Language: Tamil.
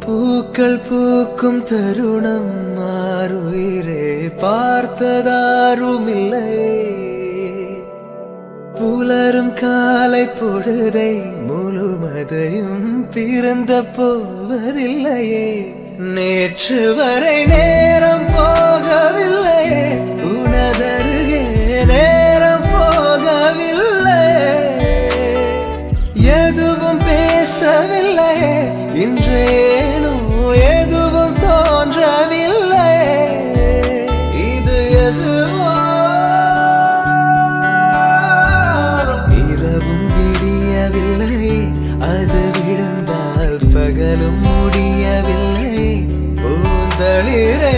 பூக்கள் பூக்கும் தருணம் மாறுயிரே பார்த்ததாருமில்லை. புலரும் காலை பொழுதை முழுமதையும் பிறந்த போவதில்லையே. நேற்று வரை நேரம் போகவில்லையே, உனதருகே நேரம் போகவில்லை. எதுவும் பேசவில்லையே, இன்றேனோ எதுவும் தோன்றவில்லை. இது எதுவோ இரவும் விடியவில்லை, அது விழுந்தால் பகலும் முடியவில்லை. பூந்தளிரே